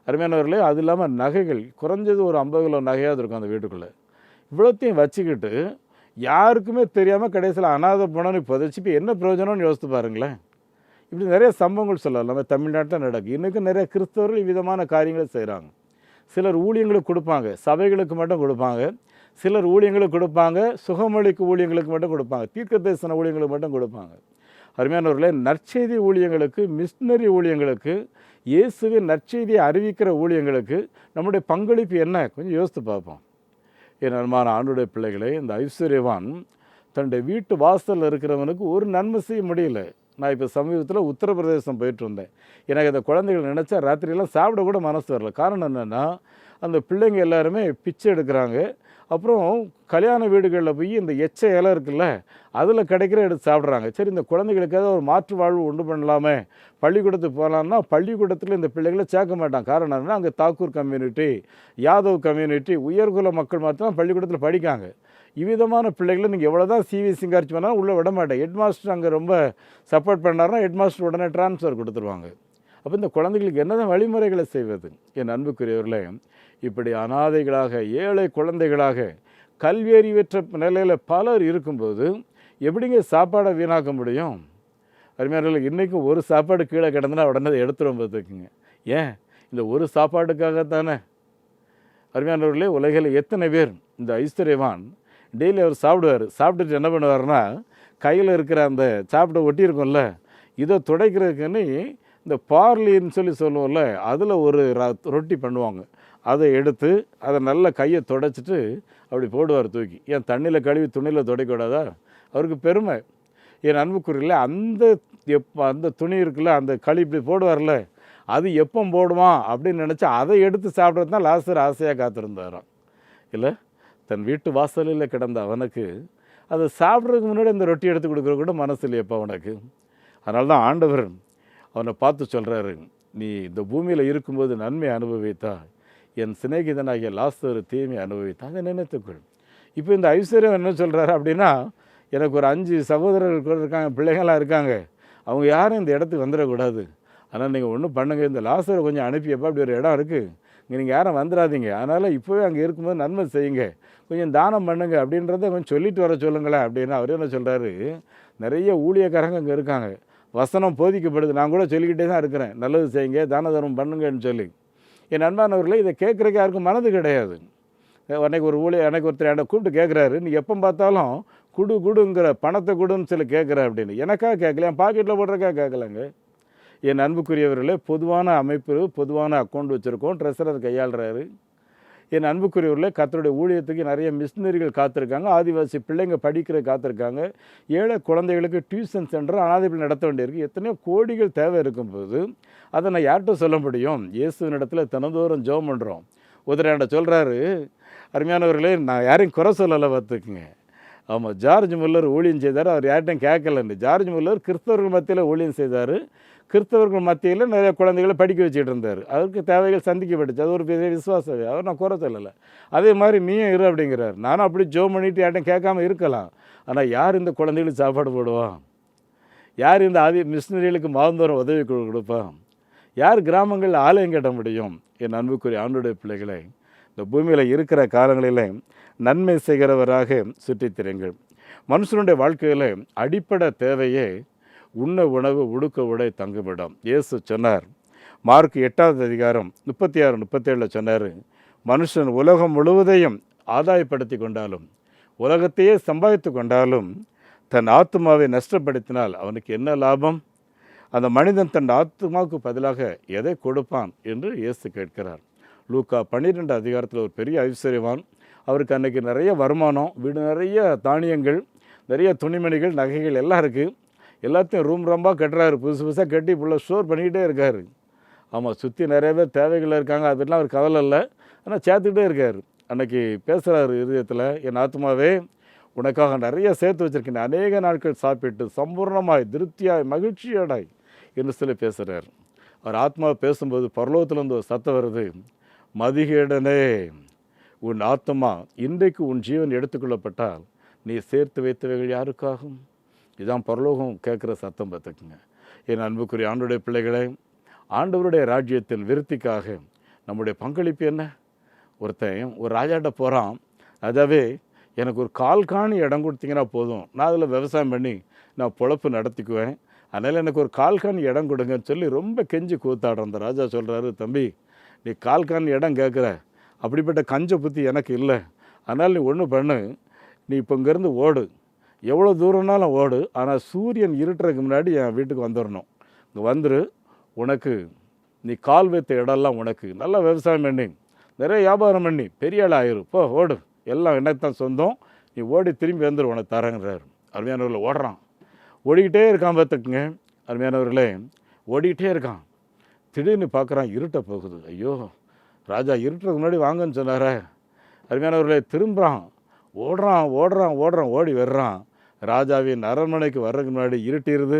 [SPEAKER 2] அருமையானவர்களே. அது இல்லாமல் நகைகள் குறைஞ்சது ஒரு 50 கிலோ நகையாவது இருக்கும் அந்த வீட்டுக்குள்ளே. இவ்வளோத்தையும் வச்சுக்கிட்டு யாருக்குமே தெரியாமல் கடைசியில் அனாதை போனோன்னு புதைச்சி இப்போ என்ன பிரயோஜனம்னு யோசித்து பாருங்களேன். இப்படி நிறைய சம்பவங்கள் சொல்லலாம். நம்ம தமிழ்நாட்டில் நடக்கும். இன்றைக்கும் நிறைய கிறிஸ்தவர்கள் விதமான காரியங்களை செய்கிறாங்க. சிலர் ஊழியங்களுக்கு கொடுப்பாங்க, சபைகளுக்கு மட்டும் கொடுப்பாங்க. சிலர் ஊழியங்களுக்கு கொடுப்பாங்க, சுகமளிக்கு ஊழியங்களுக்கு மட்டும் கொடுப்பாங்க, தீர்க்க தரிசன ஊழியங்களுக்கு மட்டும் கொடுப்பாங்க. அருமையானவர்களே, நற்செய்தி ஊழியங்களுக்கு, மிஷினரி ஊழியங்களுக்கு, இயேசுவின் நற்செய்தியை அறிவிக்கிற ஊழியங்களுக்கு நம்முடைய பங்களிப்பு என்ன, கொஞ்சம் யோசித்து பார்ப்போம். என் அன்பான ஆண்டுடைய பிள்ளைகளே, இந்த ஐஸ்வர்யவான் தன்னுடைய வீட்டு வாசலில் இருக்கிறவனுக்கு ஒரு நன்மை செய்ய முடியல. நான் இப்போ சமீபத்தில் உத்தரப்பிரதேசம் போயிட்டு வந்தேன். எனக்கு அந்த குழந்தைகள் நினச்சா ராத்திரியெல்லாம் சாப்பிட கூட மனசு வரல. காரணம் என்னென்னா, அந்த பிள்ளைங்க எல்லாருமே பிச்சை எடுக்கிறாங்க. அப்புறம் கல்யாண வீடுகளில் போய் இந்த எச்ச இலை இருக்குல்ல, அதில் கிடைக்கிற எடுத்து சாப்பிட்றாங்க. சரி, இந்த குழந்தைகளுக்காக ஒரு மாற்று வாழ்வு உண்டு பண்ணலாமே, பள்ளிக்கூடத்துக்கு போகலான்னா பள்ளிக்கூடத்தில் இந்த பிள்ளைகளை சேர்க்க மாட்டாங்க. காரணம் என்னன்னா, அங்கே தாக்கூர் கம்யூனிட்டி, யாதவ் கம்யூனிட்டி, உயர்குல மக்கள் மாத்திரம் பள்ளிக்கூடத்தில் படிக்காங்க. இவ்விதமான பிள்ளைகளை நீங்கள் எவ்வளோ தான் சிவி சிங்காரிச்சு பண்ணாலும் உள்ளே விட மாட்டேன். ஹெட் மாஸ்டர் அங்கே ரொம்ப சப்போர்ட் பண்ணார்னா ஹெட் மாஸ்டர் உடனே ட்ரான்ஸ்ஃபர் கொடுத்துருவாங்க. அப்போ இந்த குழந்தைகளுக்கு என்ன தான் வழிமுறைகளை செய்வது? என் அன்புக்குரியவர்களே, இப்படி அனாதைகளாக, ஏழை குழந்தைகளாக, கல்வியறிவற்ற நிலையில் பலர் இருக்கும்போது எப்படிங்க சாப்பாடை வீணாக்க முடியும்? அருமையானவர்களே, இன்றைக்கும் ஒரு சாப்பாடு கீழே கிடந்துன்னா உடனே அதை எடுத்துரும் பார்த்துக்குங்க. ஏன்? இந்த ஒரு சாப்பாட்டுக்காகத்தானே. அருமையானவர்களே, உலகில் எத்தனை பேர் இந்த ஐஸ்வர்யவான் டெய்லி அவர் சாப்பிடுவார். சாப்பிட்டுட்டு என்ன பண்ணுவார்னா, கையில் இருக்கிற அந்த சாப்பிட ஒட்டியிருக்கும்ல, இதை துடைக்கிறதுக்குன்னு இந்த பார்லின்னு சொல்லுவோம்ல, அதில் ஒரு ரொட்டி பண்ணுவாங்க. அதை எடுத்து அதை நல்லா கையை துடைச்சிட்டு அப்படி போடுவார் தூக்கி. ஏன் தண்ணியில் கழுவி துணியில் துடைக்கூடாதா? அவருக்கு பெருமை. என் அன்புக்குரியல, அந்த துணி இருக்குல்ல, அந்த களி இப்படி போடுவார்ல, அது எப்போ போடுவான் அப்படின்னு நினச்சி அதை எடுத்து சாப்பிட்றது தான் லாசர் ஆசையாக காத்திருந்தாராம். இல்லை, தன் வீட்டு வாசலில் கிடந்த அவனுக்கு அதை சாப்பிட்றதுக்கு முன்னாடி அந்த ரொட்டி எடுத்து கொடுக்குற கூட மனசு இல்லையப்பா அவனுக்கு. அதனால தான் ஆண்டவர் அவனை பார்த்து சொல்கிறாரு, நீ இந்த பூமியில் இருக்கும்போது நன்மை அனுபவித்தா, என் சிநேகிதனாகிய லாசர் தீமை அனுபவித்தா, அதை நினைத்துக்கொள். இப்போ இந்த ஐஸ்வர்யம் என்ன சொல்கிறாரு அப்படின்னா, எனக்கு ஒரு 5 சகோதரர்கள் இருக்காங்க, பிள்ளைங்களாம் இருக்காங்க, அவங்க யாரும் இந்த இடத்துக்கு வந்துடக்கூடாது. ஆனால் நீங்கள் ஒன்றும் பண்ணுங்கள், இந்த லாசரை கொஞ்சம் அனுப்பியப்பா, அப்படி ஒரு இடம் இருக்குது, இங்கே நீங்கள் யாரும் வந்துடாதீங்க, அதனால் இப்போவே அங்கே இருக்கும்போது நன்மை செய்யுங்க, கொஞ்சம் தானம் பண்ணுங்க அப்படின்றத கொஞ்சம் சொல்லிட்டு வர சொல்லுங்களேன் அப்படின்னு. அவர் என்ன சொல்கிறாரு, நிறைய ஊழியக்காரங்க அங்கே இருக்காங்க, வசனம் போதிக்கப்படுது, நான் கூட சொல்லிக்கிட்டே தான் இருக்கிறேன், நல்லது செய்யுங்க, தான தர்மம் பண்ணுங்கன்னு சொல்லி. என் அன்பானவர்களே, இதை கேட்குறக்கு யாருக்கும் மனது கிடையாது. அன்றைக்கு ஒருத்தர் என்னை கூப்பிட்டு கேட்குறாரு, நீ எப்போ பார்த்தாலும் குடுங்கிற பணத்தை கொடுன்னு சொல்லி கேட்குற அப்படின்னு. எனக்காக கேட்கல, என் பாக்கெட்டில் போடுறக்காக கேட்கலங்க. என் அன்புக்குரியவர்களே, பொதுவான அமைப்பு, பொதுவான அக்கௌண்ட் வச்சுருக்கோம், ட்ரெஸரர் கையாளுறாரு. என் அன்புக்குரியவர்களே, கர்த்தருடைய ஊழியத்துக்கு நிறைய மிஷினரிகள் காத்திருக்காங்க, ஆதிவாசி பிள்ளைங்க படிக்கிற காத்திருக்காங்க, ஏழை குழந்தைகளுக்கு டியூஷன் சென்டர் அனாதைகள் நடத்த வேண்டியிருக்கு. எத்தனையோ கோடிகள் தேவை இருக்கும்போது அதை நான் யார்கிட்ட சொல்ல முடியும்? இயேசுவின் இடத்துல தினந்தோறும் ஜெபம் பண்ணுறோம். என்கிட்ட சொல்கிறாரு, அருமையானவர்களே, நான் யாரையும் குறை சொல்லலை பார்த்துக்குங்க. ஆமாம், ஜார்ஜ் முல்லர் ஊழியம் செய்தார், அவர் யார்கிட்டையும் கேட்கலன்னு. ஜார்ஜ் முல்லர் கிறிஸ்தவர்கள் மத்தியில் ஊழியம் செய்தார், கிறிஸ்தவர்கள் மத்தியில் நிறைய குழந்தைகளை படிக்க வச்சுட்டு இருந்தார். அவருக்கு தேவைகள் சந்திக்கப்பட்டுச்சு. அது ஒரு பெரிய விசுவாசம். அவர் நான் குறை சொல்லலை. அதே மாதிரி நீயும் இரு அப்படிங்கிறார். நானும் அப்படி ஜோம் பண்ணிட்டு யார்ட்டும் கேட்காம இருக்கலாம். ஆனால் யார் இந்த குழந்தைகளுக்கு சாப்பாடு போடுவா? யார் இந்த மிஷினரிகளுக்கு மாதந்தோறும் உதவி கொடுப்பா? யார் கிராமங்களில் ஆலயம் கட்ட முடியும்? என் அன்புக்குரிய ஆண்டவருடைய பிள்ளைகளை, இந்த பூமியில் இருக்கிற காலங்களில் நன்மை செய்கிறவராக சுற்றித் திரியுங்கள். மனுஷனுடைய வாழ்க்கையில் அடிப்படை தேவையே உண்ண உணவு, உடுக்க உடை, தங்குமிடம். இயேசு சொன்னார், மார்க் 8வது அதிகாரம் 36, 37 சொன்னார், மனுஷன் உலகம் முழுவதையும் ஆதாயப்படுத்தி கொண்டாலும், உலகத்தையே சம்பாதித்து கொண்டாலும், தன் ஆத்மாவை நஷ்டப்படுத்தினால் அவனுக்கு என்ன லாபம்? அந்த மனிதன் தன் ஆத்மாவுக்கு பதிலாக எதை கொடுப்பான் என்று இயேசு கேட்கிறார். லூக்கா 12 அதிகாரத்தில் ஒரு பெரிய ஐஸ்வர்யவான், அவருக்கு அன்றைக்கி நிறைய வருமானம், வீடு நிறைய தானியங்கள், நிறைய துணிமணிகள், நகைகள் எல்லாம் இருக்குது. எல்லாத்தையும் ரூம் ரூம்பாக கட்டுறாரு. புதுசு புதுசாக கட்டி ஃபுல்லாக ஸ்டோர் பண்ணிக்கிட்டே இருக்கார். ஆமாம், சுற்றி நிறைய பேர் தேவைகள் இருக்காங்க, அதெல்லாம் அவர் கவலை இல்லை. ஆனால் சேர்த்துக்கிட்டே இருக்கார். அன்றைக்கி பேசுகிறாரு இருதயத்தில், என் ஆத்மாவே உனக்காக நிறைய சேர்த்து வச்சுருக்கேன், அநேக நாட்கள் சாப்பிட்டு சம்பூர்ணமாய் திருப்தியாய் மகிழ்ச்சியோடாய் என்று சொல்லி பேசுகிறார். அவர் ஆத்மாவை பேசும்போது பரலோகத்திலேருந்து ஒரு சத்தம் வருது, மதிகேடனே, உன் ஆத்மா இன்றைக்கு உன் ஜீவன் எடுத்துக்கொள்ளப்பட்டால் நீ சேர்த்து வைத்தவைகள் யாருக்காகும்? இதுதான் பரலோகம் கேட்குற சத்தம். பார்த்துக்குங்க என் அன்புக்குரிய ஆண்டவருடைய பிள்ளைகளை, ஆண்டவருடைய ராஜ்யத்தின் விருத்திக்காக நம்முடைய பங்களிப்பு என்ன? ஒருத்தன் ஒரு ராஜாட்ட போகிறான், ராஜாவே எனக்கு ஒரு காணி இடம் கொடுத்தீங்கன்னா போதும், நான் அதில் விவசாயம் பண்ணி நான் பொழப்பு நடத்திக்குவேன், அதனால் எனக்கு ஒரு காணி இடம் கொடுங்கன்னு சொல்லி ரொம்ப கெஞ்சி கூத்தாடுற அந்த ராஜா சொல்கிறாரு, தம்பி நீ காணி இடம் கேட்குற, அப்படிப்பட்ட கஞ்ச புத்தி எனக்கு இல்லை, அதனால் நீ ஒன்று பண்ணு, நீ இப்போ இங்கேருந்து ஓடு, எவ்வளோ தூரம்னாலும் ஓடு, ஆனால் சூரியன் இருட்டுறதுக்கு முன்னாடி என் வீட்டுக்கு வந்துடணும். இங்கே வந்துரு, உனக்கு நீ கால் வைத்த இடம்லாம் உனக்கு நல்லா விவசாயம் பண்ணி நிறைய வியாபாரம் பண்ணி பெரிய ஆள் ஆயிரும், போ ஓடு, எல்லாம் எனக்கு தான் சொந்தம், நீ ஓடி திரும்பி வந்துடு, உனக்கு தரேங்கிறாரு. அருமையானவர்களை ஓடுறான், ஓடிக்கிட்டே இருக்கான். பார்த்துக்குங்க அருமையானவர்களே, ஓடிக்கிட்டே இருக்கான். திடீர்னு பார்க்குறான், இருட்ட போகுது. ஐயோ, ராஜா இருட்டுறதுக்கு முன்னாடி வாங்கன்னு சொன்னாரே. அருமையானவர்களே, திரும்புகிறான், ஓடுறான் ஓடுறான் ஓடுறான், ஓடி வர்றான். ராஜாவின் அரண்மனைக்கு வர்றதுக்கு முன்னாடி இருட்டிடுது.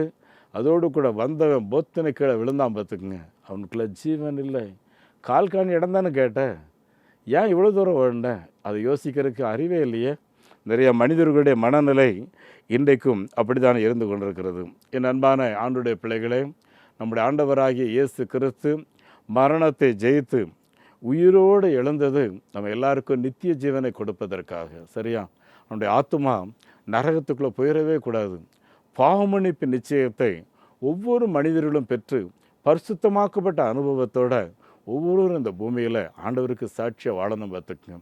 [SPEAKER 2] அதோடு கூட வந்தவன் பொத்துனை கீழே விழுந்தான். பார்த்துக்குங்க, அவனுக்குள்ள ஜீவன் இல்லை. காணி இடம் தானே கேட்டேன், ஏன் இவ்வளோ தூரம் ஓடினேன்? அதை யோசிக்கிறதுக்கு அறிவே இல்லையே. நிறைய மனிதர்களுடைய மனநிலை இன்றைக்கும் அப்படித்தான் இருந்து கொண்டிருக்கிறது. என் அன்பான ஆண்டவருடைய பிள்ளைகளே, நம்முடைய ஆண்டவராகிய இயேசு கிறிஸ்து மரணத்தை ஜெயித்து உயிரோடு எழுந்தது நம்ம எல்லாருக்கும் நித்திய ஜீவனை கொடுப்பதற்காக. சரியா? நம்முடைய ஆத்துமா நரகத்துக்குள்ளே போயிடவே கூடாது. பாவமன்னிப்பு நிச்சயத்தை ஒவ்வொரு மனிதர்களும் பெற்று பரிசுத்தமாக்கப்பட்ட அனுபவத்தோடு ஒவ்வொருவரும் இந்த பூமியில் ஆண்டவருக்கு சாட்சியாக வாழணும். பார்த்துக்குங்க,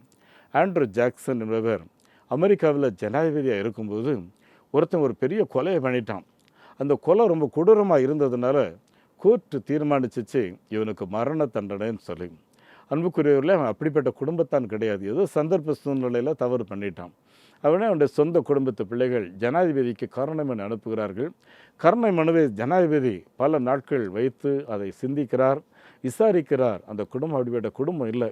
[SPEAKER 2] ஆண்ட்ரூ ஜாக்சன் என்பவர் அமெரிக்காவில் ஜனாதிபதியாக இருக்கும்போது ஒருத்தன் ஒரு பெரிய கொலையை பண்ணிட்டான். அந்த கொலை ரொம்ப கொடூரமாக இருந்ததுனால கோர்ட்டு தீர்மானிச்சிச்சு இவனுக்கு மரண தண்டனைன்னு சொல்லி. அன்புக்குரியவர்களே, அவன் அப்படிப்பட்ட குடும்பத்தான் கிடையாது, ஏதோ சந்தர்ப்ப சூழ்நிலையில் தவறு பண்ணிட்டான். அவனே அவனுடைய சொந்த குடும்பத்து பிள்ளைகள் ஜனாதிபதிக்கு கருணை மனு அனுப்புகிறார்கள். கருணை மனுவை ஜனாதிபதி பல நாட்கள் வைத்து அதை சிந்திக்கிறார், விசாரிக்கிறார். அந்த குடும்பம் அப்படிப்பட்ட குடும்பம் இல்லை.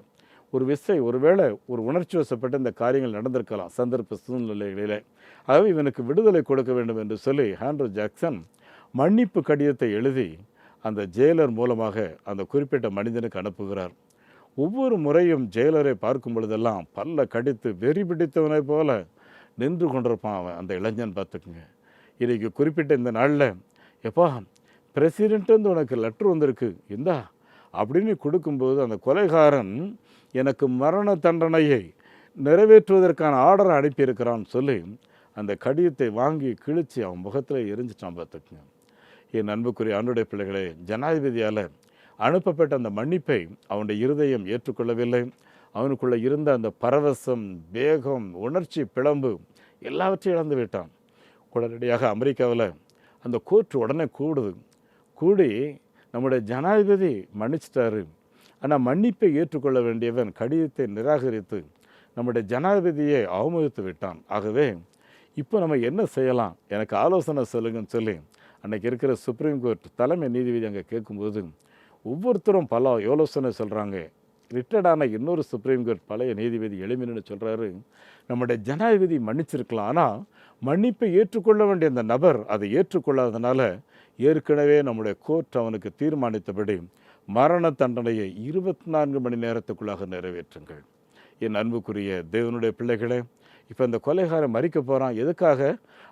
[SPEAKER 2] ஒருவேளை ஒரு உணர்ச்சி வசப்பட்டு இந்த காரியங்கள் நடந்திருக்கலாம் சந்தர்ப்ப சூழ்நிலைகளில். ஆகவே இவனுக்கு விடுதலை கொடுக்க வேண்டும் என்று சொல்லி ஆண்ட்ரூ ஜாக்சன் மன்னிப்பு கடிதத்தை எழுதி அந்த ஜெயிலர் மூலமாக அந்த குறிப்பிட்ட மனிதனுக்கு அனுப்புகிறார். ஒவ்வொரு முறையும் ஜெயிலரை பார்க்கும் பொழுதெல்லாம் பல்ல கடித்து வெறி பிடித்தவனை போல நின்று கொண்டிருப்பான் அவன், அந்த இளைஞன். பார்த்துக்குங்க, இன்றைக்கி குறிப்பிட்ட இந்த நாளில், எப்பா பிரசிடென்ட்டு உனக்கு லெட்ரு வந்திருக்கு இந்தா அப்படின்னு கொடுக்கும்போது, அந்த கொலைகாரன் எனக்கு மரண தண்டனையை நிறைவேற்றுவதற்கான ஆர்டரை அனுப்பியிருக்கிறான்னு சொல்லி அந்த கடிதத்தை வாங்கி கிழித்து அவன் முகத்தில் எரிஞ்சிட்டான். பார்த்துக்குங்க என் அன்புக்குரிய ஆண்டவருடைய பிள்ளைகளே, ஜனாதிபதியால் அனுப்பப்பட்ட அந்த மன்னிப்பை அவனுடைய இருதயம் ஏற்றுக்கொள்ளவில்லை. அவனுக்குள்ளே இருந்த அந்த பரவசம், வேகம், உணர்ச்சி பிளம்பு எல்லாவற்றையும் இழந்து விட்டான். உடனடியாக அமெரிக்காவில் அந்த கோர்ட் உடனே கூடி நம்முடைய ஜனாதிபதி மன்னிச்சிட்டாரு, ஆனால் மன்னிப்பை ஏற்றுக்கொள்ள வேண்டியவன் கடிதத்தை நிராகரித்து நம்முடைய ஜனாதிபதியை அவமதித்து விட்டான். ஆகவே இப்போ நம்ம என்ன செய்யலாம், எனக்கு ஆலோசனை சொல்லுங்கன்னு சொல்லி அன்றைக்கி இருக்கிற சுப்ரீம் கோர்ட் தலைமை நீதிபதி அங்கே கேட்கும்போது ஒவ்வொருத்தரும் பல யோசனை சொல்கிறாங்க. ரிட்டையர்டான இன்னொரு சுப்ரீம் கோர்ட் பழைய நீதிபதி எளிமைன்னு சொல்கிறாரு, நம்முடைய ஜனாதிபதி மன்னிச்சிருக்கலாம், ஆனால் மன்னிப்பை ஏற்றுக்கொள்ள வேண்டிய அந்த நபர் அதை ஏற்றுக்கொள்ளாதனால ஏற்கனவே நம்முடைய கோர்ட் அவனுக்கு தீர்மானித்தபடி மரண தண்டனையை 24 மணி நேரத்துக்குள்ளாக நிறைவேற்றுங்கள். என் அன்புக்குரிய தேவனுடைய பிள்ளைகளே, இப்போ இந்த கொலைகாரன் மறிக்க போகிறான். எதுக்காக?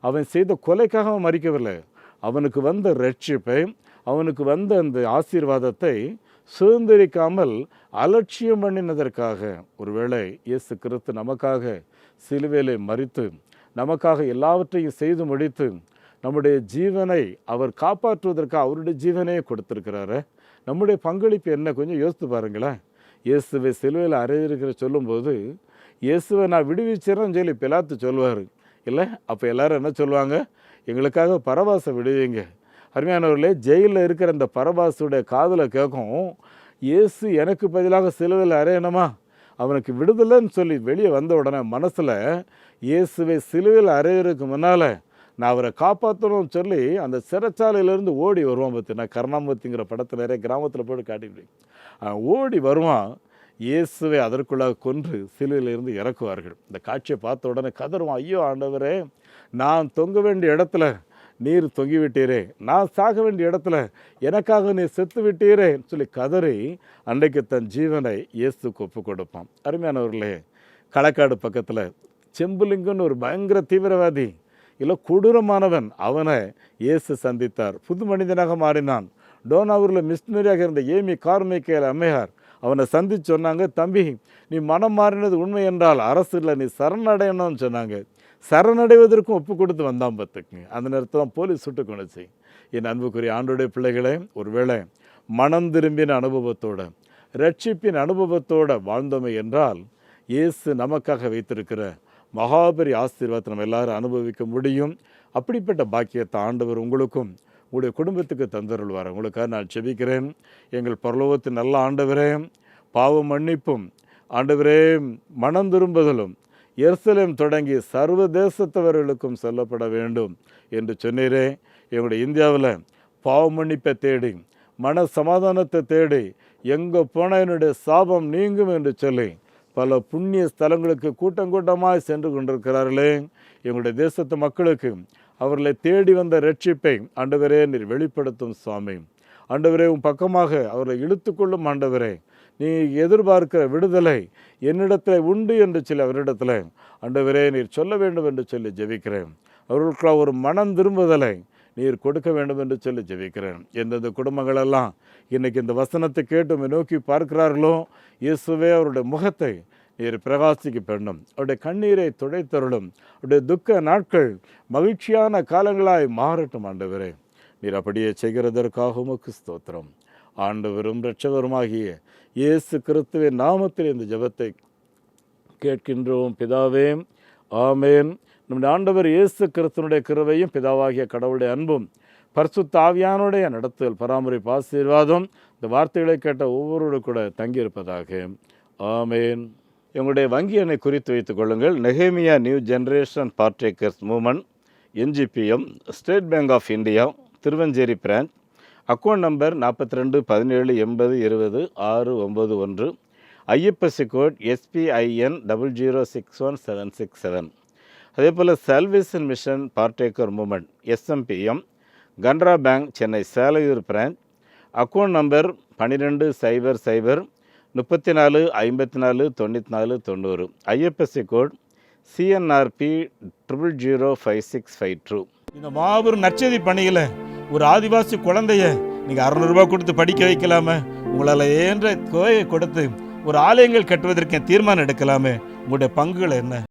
[SPEAKER 2] அவன் செய்த கொலைக்காக அவன் மறிக்கவில்லை. அவனுக்கு வந்த ரட்சிப்பை, அவனுக்கு வந்த அந்த ஆசீர்வாதத்தை சுதந்திரிக்காமல் அலட்சியம் பண்ணினதற்காக. ஒருவேளை இயேசு கிறிஸ்து நமக்காக சிலுவையிலே மரித்து நமக்காக எல்லாவற்றையும் செய்து முடித்து நம்முடைய ஜீவனை அவர் காப்பாற்றுவதற்காக அவருடைய ஜீவனையே கொடுத்துருக்கிறாரு. நம்முடைய பங்களிப்பு என்ன? கொஞ்சம் யோசித்து பாருங்களேன். இயேசுவை சிலுவையில் அறையிருக்கிற சொல்லும்போது, இயேசுவை நான் விடுவிச்சிடறேன்னு சொல்லி பிலாத்து சொல்லுவார் இல்லை? அப்போ எல்லாரும் என்ன சொல்லுவாங்க? எங்களுக்காக பரபாசை விடுவீங்க. அருமையானவர்களே, ஜெயிலில் இருக்கிற அந்த பரபாசுடைய காதில் கேட்கும், இயேசு எனக்கு பதிலாக சிலுவையில் அறையணுமா? அவனுக்கு விடுதலைன்னு சொல்லி வெளியே வந்த உடனே மனசில் இயேசுவை சிலுவையில் அறையிறதுக்கு முன்னால் நான் அவரை காப்பாற்றணும்னு சொல்லி அந்த சிறைச்சாலையிலேருந்து ஓடி வருவான். பார்த்தீங்கன்னா கருணாமூர்த்திங்கிற படத்தில் நிறைய கிராமத்தில் போட்டு காட்டிட்டு ஓடி வருவான். இயேசுவை அதற்குள்ளாக கொன்று சிலுவையிலிருந்து இறக்குவார்கள். இந்த காட்சியை பார்த்த உடனே கதறுவான், ஐயோ ஆண்டவரே, நான் தொங்க வேண்டிய இடத்துல நீர் தொங்கிவிட்டீரே, நான் சாக வேண்டிய இடத்துல எனக்காக நீர் செத்து விட்டீரே சொல்லி கதறி அன்றைக்கு தன் ஜீவனை இயேசுக்கு ஒப்பு கொடுப்பான். அருமையானவர்களே, களக்காடு பக்கத்தில் செம்புலிங்கன்னு ஒரு பயங்கர தீவிரவாதி, இல்லை கொடூரமானவன், அவனை இயேசு சந்தித்தார். புது மனிதனாக மாறினான். டோனாவூரில் மிஷினரியாக இருந்த ஏமி கார்மைக்கேல் அம்மையார் அவனை சந்தித்து சொன்னாங்க, தம்பி, நீ மனம் மாறினது உண்மை என்றால் அரசில் நீ சரணடையணும்னு சொன்னாங்க. சரணடைவதற்கும் ஒப்பு கொடுத்து வந்தான் பார்த்துக்குங்க. அந்த நேரத்தில் தான் போலீஸ் சுட்டு கொண்டுச்சு. என் அன்புக்குரிய ஆண்டோடைய பிள்ளைகளே, ஒருவேளை மனம் திரும்பின அனுபவத்தோட, ரட்சிப்பின் அனுபவத்தோடு வாழ்ந்தோமே என்றால் இயேசு நமக்காக வைத்திருக்கிற மகாபெரிய ஆசீர்வாதத்தை நம்ம எல்லாரும் அனுபவிக்க முடியும். அப்படிப்பட்ட பாக்கியத்தை ஆண்டவர் உங்களுக்கும் உங்களுடைய குடும்பத்துக்கு தந்தருள்வார். உங்களுக்காக நான் செபிக்கிறேன். எங்கள் பரலோகத்தின் நல்ல ஆண்டவரே, பாவ மன்னிப்பும் ஆண்டவரே மனம் திரும்புதலும் எருசலேம் தொடங்கி சர்வதேசத்தவர்களுக்கும் சொல்லப்பட வேண்டும் என்று சொன்னீரே. எங்களுடைய இந்தியாவில் பாவ மன்னிப்பை தேடி, மன சமாதானத்தை தேடி, எங்கே போன என்னுடைய சாபம் நீங்கும் என்று சொல்லி பல புண்ணிய ஸ்தலங்களுக்கு கூட்டம் கூட்டமாக சென்று கொண்டிருக்கிறார்களே. எங்களுடைய தேசத்து மக்களுக்கு அவர்களை தேடி வந்த ரட்சிப்பை ஆண்டவரே நீர் வெளிப்படுத்தும் சுவாமி. ஆண்டவரே, உன் பக்கமாக அவர்களை இழுத்துக்கொள்ளும் ஆண்டவரே. நீ எதிர்பார்க்கிற விடுதலை என்னிடத்தில் உண்டு என்று சொல்லி அவரிடத்தில் ஆண்டவரே நீர் சொல்ல வேண்டும் என்று சொல்லி ஜெபிக்கிறேன். அவர்களுக்கு ஒரு மனம் திரும்புதலை நீர் கொடுக்க வேண்டும் என்று சொல்லி ஜெபிக்கிறேன். எந்தெந்த குடும்பங்களெல்லாம் இன்றைக்கி இந்த வசனத்தை கேட்டு நோக்கி பார்க்கிறார்களோ, இயேசுவே அவருடைய முகத்தை நீர் பிரகாசிக்க பெண்ணும், அவருடைய கண்ணீரை துடைத்தருளும், அவருடைய துக்க நாட்கள் மகிழ்ச்சியான காலங்களாய் மாறட்டும் ஆண்டவரே. நீர் அப்படியே செய்கிறதற்காக உமக்கு ஸ்தோத்திரம். ஆண்டவரும் இரட்சகருமாகிய இயேசு கிறிஸ்துவின் நாமத்தில் இந்த ஜெபத்தை கேட்கின்றோம் பிதாவே, ஆமேன். நம்முடைய ஆண்டவர் இயேசு கிறிஸ்துவனுடைய கிருபையும் பிதாவாகிய கடவுளுடைய அன்பும் பரிசுத்த ஆவியானுடைய நடத்துதல் பராமரிப்பு ஆசீர்வாதம் இந்த வார்த்தைகளை கேட்ட ஒவ்வொருவரும் கூட தங்கியிருப்பதாக. ஆமேன். எங்களுடைய வங்கி எண்ணை குறித்து வைத்துக் கொள்ளுங்கள். Nehemiah New Generation Partakers Movement, NGPM, State Bank of India, Thiruvancheri branch. Account number 42 17 80 20 691. IFSC code SPIN 0061767. அதே போல் Salvation Mission Partaker Movement SMPM, Canara Bank, Chennai Selaiyur branch. Account number 12 00 34 54 94 90. IFSC code CNRP 005652. இந்த மாபெரும் நற்செய்தி பணியில் ஒரு ஆதிவாசி குழந்தைய நீங்கள் 600 ரூபாய் கொடுத்து படிக்க வைக்கலாமே, உங்களால் ஏன்ற கோயை கொடுத்து ஒரு ஆலயங்கள் கட்டுவதற்கு தீர்மானம் எடுக்கலாமே. உங்களுடைய பங்குகள் என்ன?